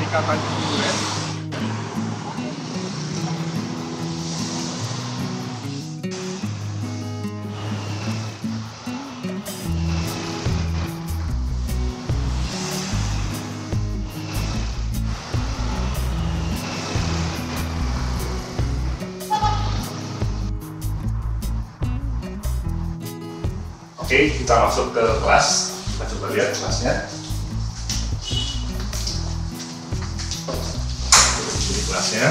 Astronika Tanjung Duren. Oke, kita masuk ke kelas. Kita coba lihat kelasnya. Ini kelasnya.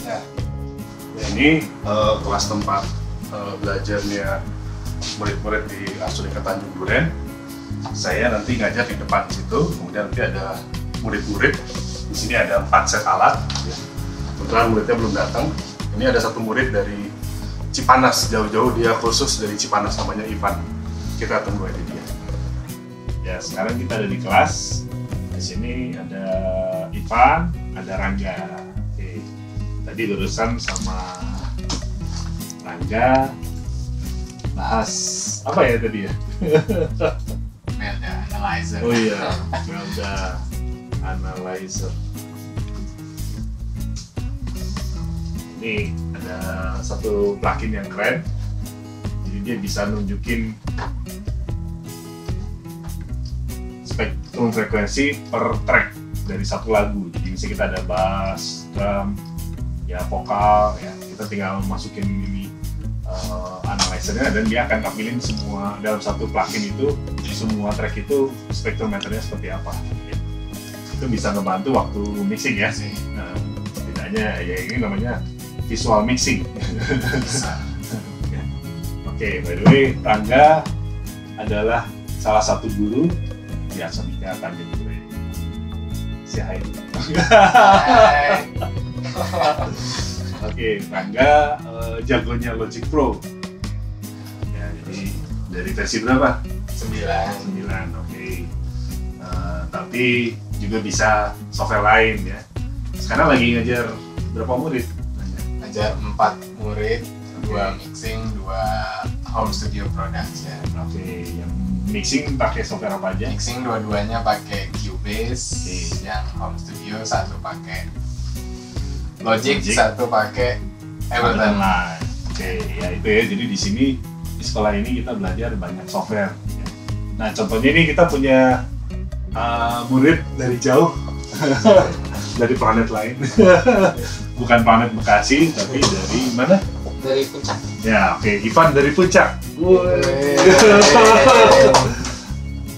Nah, ini kelas tempat belajarnya murid-murid di Astronika Tanjung Duren. Saya nanti ngajar di depan situ, kemudian nanti ada murid-murid. Di sini ada 4 set alat. Kebetulan muridnya belum datang. Ini ada satu murid dari Cipanas, jauh-jauh dia khusus dari Cipanas, namanya Ivan. Kita tunggu aja dia. Ya, sekarang kita ada di kelas. Di sini ada Ivan, ada Rangga. Oke. Tadi urusan sama Rangga bahas apa ya tadi ya? Melda Analyzer. Oh iya, Melda Analyzer. Ini ada satu plugin yang keren, jadi dia bisa nunjukin spektrum frekuensi per track dari satu lagu. Jadi misalnya kita ada bass, drum, ya vokal, ya kita tinggal masukin ini analyzer-nya dan dia akan tampilin semua dalam satu plugin itu, semua track itu spektrometernya seperti apa. Ya. Itu bisa ngebantu waktu mixing ya. Nah, setidaknya ya ini namanya visual mixing. Ya. Oke, by the way, Rangga adalah salah satu guru di Astronika Tanjung Duren. Say hi. Oke, Rangga jagonya Logic Pro. Ya, jadi dari versi berapa? 9. Oke. Tapi juga bisa software lain ya. Sekarang lagi ngajar berapa murid? Ngajar 4 murid, 2 mixing, 2 home studio production. Oke, yang mixing pakai software apa aja? Mixing dua-duanya pakai Cubase, yang home studio satu pakai Logic, satu pakai Ableton Live. Oke, ya itu ya. Jadi di sini di sekolah ini kita belajar banyak software. Ya. Nah, contohnya ini kita punya murid dari jauh, dari planet lain. Bukan planet Bekasi, tapi dari mana? Dari Puncak. Ya, oke. Ivan dari Puncak.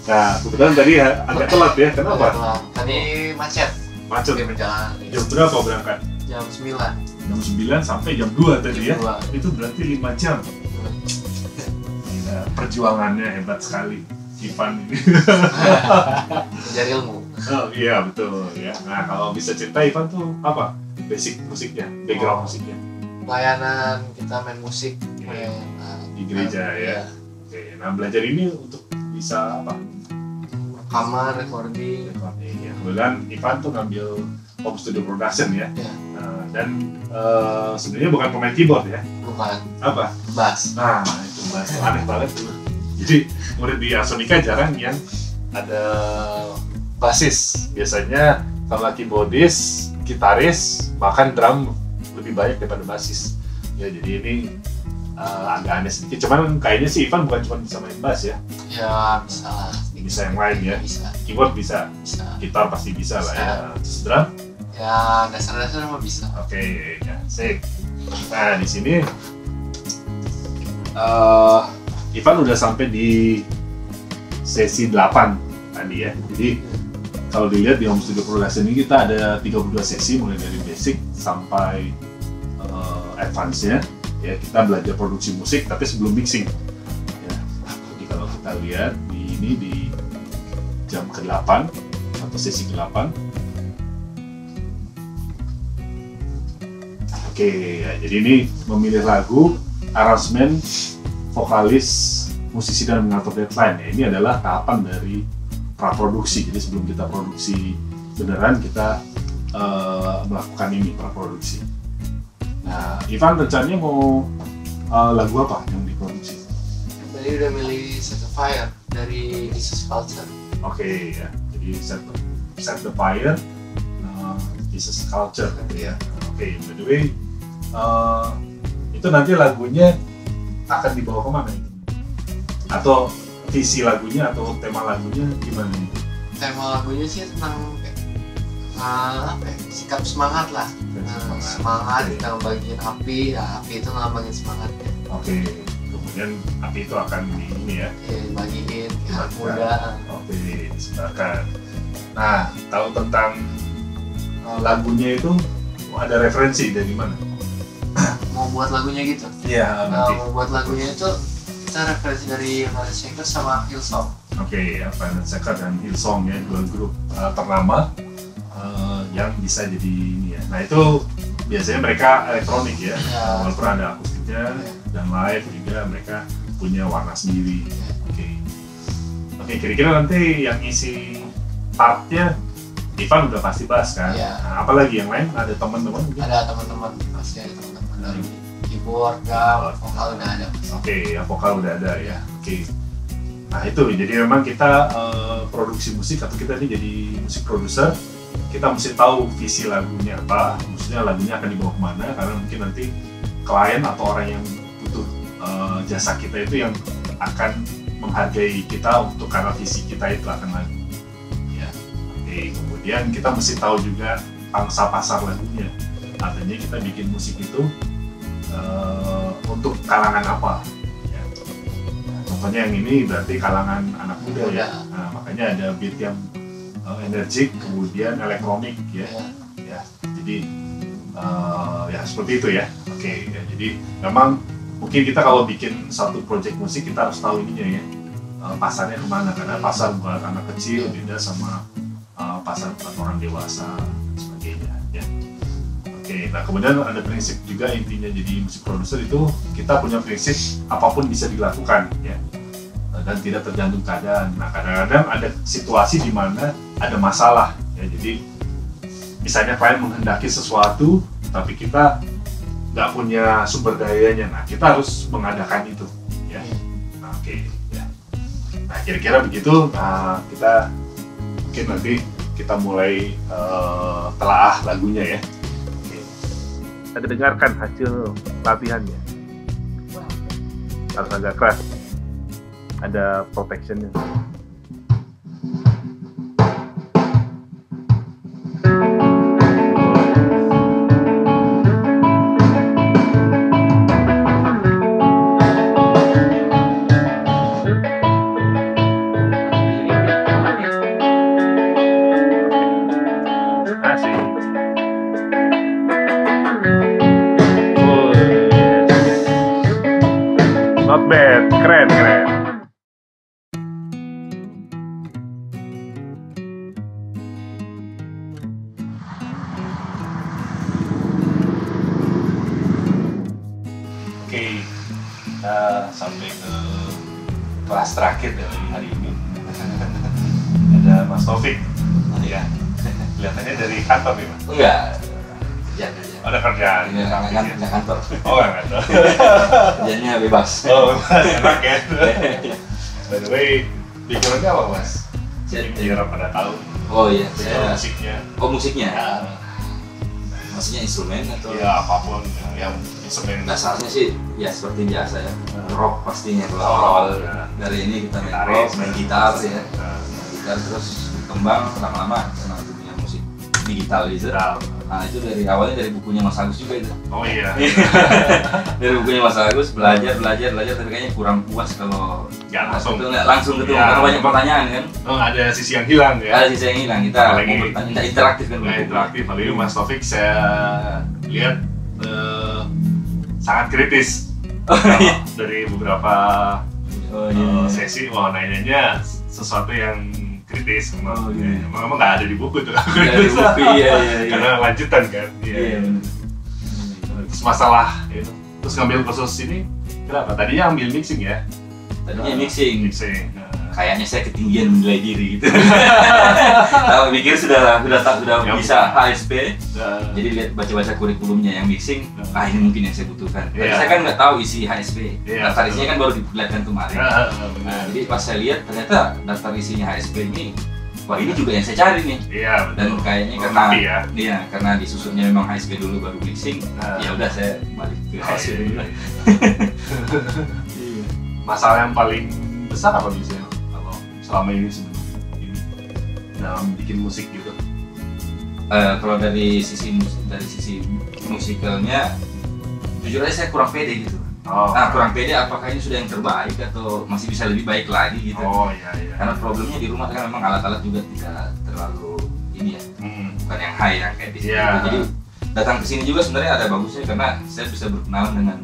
Nah, kebetulan tadi agak telat ya. Kenapa? Tadi macet. Macet. Di perjalanan. Jam berapa berangkat? Jam 9. Jam 9 sampai jam 2 tadi ya? Jam 2. Itu berarti 5 jam. Gila, perjuangannya hebat sekali. Ivan ini. Mencari ilmu. Oh iya, betul ya. Nah, kalau bisa cerita Ivan tuh apa? Basic musiknya, background musiknya. Pelayanan, kita main musik, Iya. main Di gereja ya. Oke, nah belajar ini untuk bisa apa? rekaman, recording. Ya, kebetulan Ivan tuh ngambil home studio production ya. Ya. Dan sebenarnya bukan pemain keyboard ya. Bukan. Apa? Bass. Nah, itu bahasa aneh banget tuh. Jadi murid di Astronika jarang yang ada basis. Biasanya kalau keyboardis, gitaris, bahkan drum lebih banyak daripada basis. Ya, jadi ini agak aneh sedikit. Cuman kayaknya sih Ivan bukan cuma bisa main bass ya. Ya, bisa lah. Bisa yang lain ya. Bisa. Keyboard bisa. Bisa. Gitar pasti bisa lah ya. Terus drum? Ya, dasar-dasar mah bisa. Oke, ya, sip. Nah, di sini Ivan udah sampai di sesi 8 tadi ya. Jadi kalau dilihat di home studio production ini kita ada 32 sesi mulai dari basic sampai advance-nya. Ya, kita belajar produksi musik tapi sebelum mixing. Ya, jadi kalau kita lihat di jam ke-8 atau sesi ke-8. Oke, ya, jadi ini memilih lagu, arrangement, vokalis, musisi dan mengatur deadline. Ya, ini adalah tahapan dari praproduksi. Jadi sebelum kita produksi beneran kita melakukan ini praproduksi. Nah, Ivan rencananya mau lagu apa yang diproduksi? Tadi udah milih Set a Fire dari Jesus Culture. Oke, ya. Jadi set the fire, this is culture gitu ya. Oke, by the way, itu nanti lagunya akan dibawa kemana itu? Atau visi lagunya atau tema lagunya gimana itu? Tema lagunya sih tentang apa ya, sikap semangat lah. Semangat kita ngebagiin api, ya api itu ngelambangin semangat ya. Oke, kemudian api itu akan ini ya, Bagiin ke anak muda. oke, disebarkan. Nah, tahu tentang lagunya itu ada referensi dari mana? Mau buat lagunya gitu. Iya, Nah, nanti. mau buat lagunya itu kita referensi dari Vanessa Shaker sama Hillsong. Oke, ya, Vanessa Shaker dan Hillsong ya, dua grup ternama yang bisa jadi ini ya. Nah itu biasanya mereka elektronik ya, Ya. walaupun ada akustiknya dan live juga mereka punya warna sendiri. Oke, kira-kira nanti yang isi partnya Ivan udah pasti bahas kan? Ya. Nah, apalagi yang lain? Ada teman-teman mungkin? Ada teman-teman, pasti ada teman-teman dari keyboard, drum, vokal udah ada. Oke, ya vokal udah ada ya. Oke. Nah itu, jadi memang kita produksi musik atau kita ini jadi musik produser, kita mesti tahu visi lagunya apa, maksudnya lagunya akan dibawa kemana, karena mungkin nanti klien atau orang yang butuh jasa kita itu yang akan menghargai kita untuk karena visi kita itu akan lagu. Ya. Oke, kemudian kita mesti tahu juga pangsa pasar lagunya, artinya kita bikin musik itu untuk kalangan apa. Contohnya yang ini berarti kalangan anak muda ya. Nah, makanya ada beat yang energik, kemudian elektronik ya. Ya, jadi ya seperti itu ya. Oke, ya, jadi memang mungkin kita kalau bikin satu project musik kita harus tahu ininya ya, pasarnya kemana, karena pasar buat anak kecil beda sama pasar buat orang dewasa dan sebagainya ya. Oke, nah kemudian ada prinsip juga intinya jadi musik produser itu kita punya prinsip apapun bisa dilakukan ya, dan tidak tergantung keadaan. Nah kadang-kadang ada situasi di mana ada masalah ya, jadi misalnya klien menghendaki sesuatu tapi kita nggak punya sumber dayanya, nah kita harus mengadakan itu ya. Nah, oke ya. Nah kira-kira begitu. Nah, kita mungkin nanti kita mulai telaah lagunya ya. Kita dengarkan hasil latihannya. Harus agak keras. Ada protectionnya. Not bad, keren. Oke, kita sampai ke kelas terakhir dari hari ini. Ada Mas Taufik. Ya, kelihatannya dari kantor nih Mas. Enggak, kerja. Ada kerjaan. Enggak kantor. Oh, nggak kantor. Kerjanya bebas. Oh, enak ya. By the way, backgroundnya apa Mas? Jadi biar pada tahu. Oh iya, Background saya. musiknya. Oh musiknya? Ya, Maksudnya instrumen atau? ya apapun yang instrumen. Dasarnya sih ya seperti biasa ya. Rock pastinya kalau Oh, awal ya. dari ini kita main Gitaris, rock, main gitar ya. Nah, Main gitar terus berkembang lama-lama kenal dunia musik digital gitu. nah, Nah itu dari awalnya dari bukunya Mas Agus juga itu. oh iya. Dari bukunya Mas Agus belajar tapi kayaknya kurang puas kalau Nggak langsung. nggak langsung ketemu Ya, karena banyak memang. pertanyaan kan. Oh, ada sisi yang hilang ya. Ada sisi yang hilang, kita Apalagi- mau bertanya, kita interaktif kan. Nah, interaktif. Apalagi Mas Taufik saya lihat sangat kritis. iya. Dari beberapa Oh iya. sesi, wah nanyanya sesuatu yang kritis memang. Oh, iya. Emang nggak ada di buku tuh. Dari buku, iya. Karena lanjutan kan. Iya. Terus masalah itu. Terus ngambil khusus ini kenapa? Tadinya ambil mixing ya. Tadinya mixing. Mixing. Nah, kayaknya saya ketinggian menilai diri gitu. Tahu pikir sudah bisa HSP. Jadi lihat baca-baca kurikulumnya yang mixing, ini mungkin yang saya butuhkan. Tapi saya kan nggak tahu isi HSP. Daftar isinya kan baru diperlihatkan kemarin. Jadi pas saya lihat ternyata daftar isinya HSP ini, wah ini juga yang saya cari nih. Dan kayaknya karena disusunnya memang HSP dulu baru mixing, ya udah saya balik ke HSP dulu. Masalah yang paling besar apa biasanya kalau selama ini sebelum ini dalam bikin musik gitu? Kalau dari sisi musikalnya, jujur aja saya kurang pede gitu. Kurang pede apakah ini sudah yang terbaik atau masih bisa lebih baik lagi gitu. Karena problemnya di rumah kan memang alat-alat juga tidak terlalu ini ya, bukan yang high yang kayak di sini. Jadi datang ke sini juga sebenarnya ada bagusnya karena saya bisa berkenalan dengan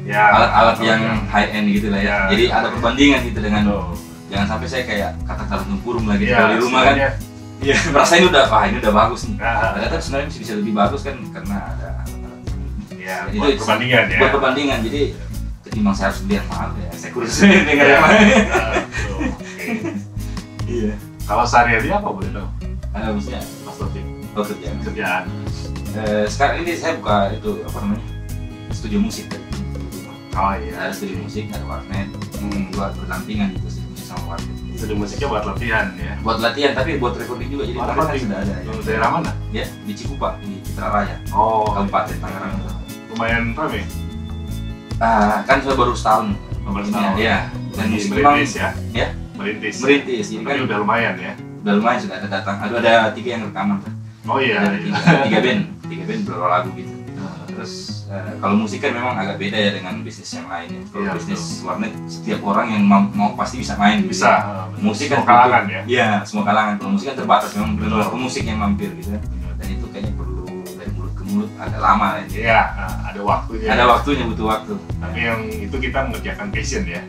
alat-alat yang high end gitu lah ya. Jadi ada perbandingan gitu dengan jangan sampai saya kayak kata-kata tempurung lagi kalau di rumah kan. Iya, merasa ini udah bagus nih. Ternyata sebenarnya bisa lebih bagus kan karena ada alat-alat. Buat perbandingan ya. Buat perbandingan. Jadi ketimbang saya harus beli yang mahal ya, saya kurus dengan yang mahal. Iya. Kalau sehari-hari apa boleh tahu? Maksudnya Mas Taufik. Kerjaan. Sekarang ini saya buka itu apa namanya? Studio musik. Ada studio musik, ada warnet, buat berdampingan gitu studio musik sama warnet. Studio musiknya buat latihan ya? Buat latihan, tapi buat recording juga. Jadi mereka sudah ada. Daerah mana? Ya, di Cikupa, di Citra Raya, Kabupaten Tangerang. Lumayan ramai? Kan saya baru setahun. Iya. Dan merintis ya? Ya? Merintis. Jadi kan udah lumayan ya? Udah lumayan, sudah ada datang. Ada 3 yang rekaman. Tiga band beberapa lagu gitu. Terus kalau musik kan memang agak beda ya dengan bisnis yang lain ya. Kalau bisnis warnet setiap orang yang mau pasti bisa main gitu. Bisa. Musik kan semua kalangan ya? Iya, semua kalangan. Kalau musik kan terbatas memang benar pemusik yang mampir gitu. Dan itu kayaknya perlu dari mulut ke mulut agak lama ya. Iya, ada waktunya. Ada waktunya, butuh waktu. Tapi yang itu kita mengerjakan passion ya.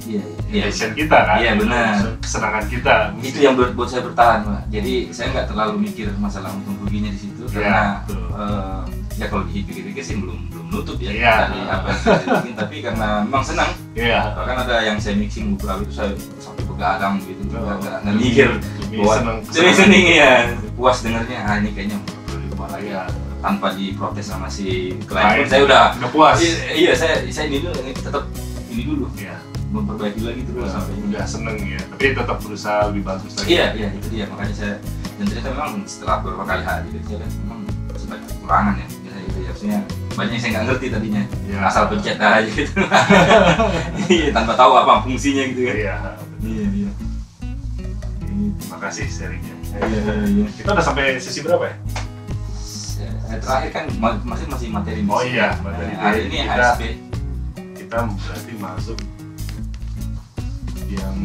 Iya. Passion kita kan. Iya benar. Kesenangan kita. Itu yang buat saya bertahan, Pak. Jadi saya nggak terlalu mikir masalah untung ruginya di situ karena ya kalau dipikir-pikir sih belum nutup ya dari apa yang saya bikin, tapi karena memang senang. Bahkan ada yang saya mixing beberapa itu saya sampai begadang gitu, nggak mikir bahwa seneng ya, puas dengarnya. Ini kayaknya perlu diubah lagi tanpa diprotes sama si klien. Saya udah puas. Iya, saya ini dulu tetap ini dulu. Memperbaiki lagi terus sampai udah seneng ya, tapi tetap berusaha lebih bagus lagi. Iya itu dia, makanya saya dan ternyata memang setelah beberapa kali hadir saya lihat memang sebanyak kekurangan ya gitu ya, maksudnya banyak yang saya nggak ngerti tadinya, asal pencet aja gitu. Tanpa tahu apa fungsinya gitu kan. Iya. Terima kasih sharingnya. Iya. Kita udah sampai sesi berapa ya? Terakhir kan masih materi. Materi. Hari ini HSP. Kita berarti masuk yang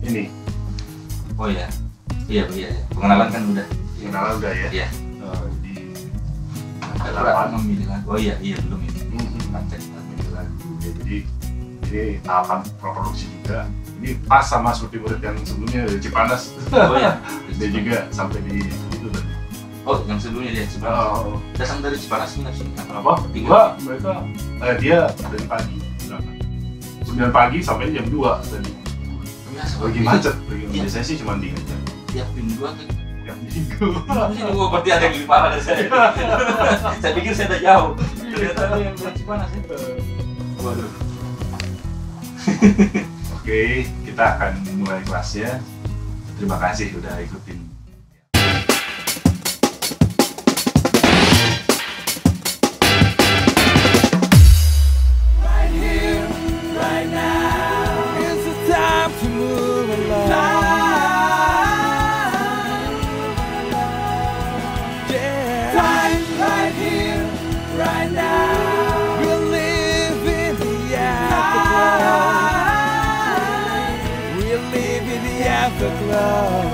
ini. Iya. Pengenalan kan udah. Pengenalan udah ya. Iya. Di memilih lagu. Iya belum ini. Memilih lagu. Jadi ini tahapan praproduksi juga. Ini pas sama seperti murid yang sebelumnya dari Cipanas. Dia juga sampai di itu tadi. Yang sebelumnya dia datang dari Cipanas nginap sini. Apa? Mereka dia dari pagi 9 pagi sampai jam 2 tadi. Lagi macet. Biasanya sih cuma 3 jam. Tiap minggu kan? Tiap minggu. Ini berarti ada yang lebih parah dari saya. Saya pikir saya udah jauh. Ternyata ada yang dari Cipanas ya. Waduh. Oke, kita akan mulai kelasnya. Terima kasih udah ikutin.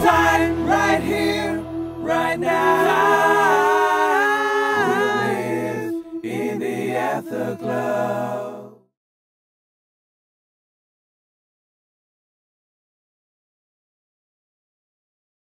Time right here, right now. We live in the afterglow.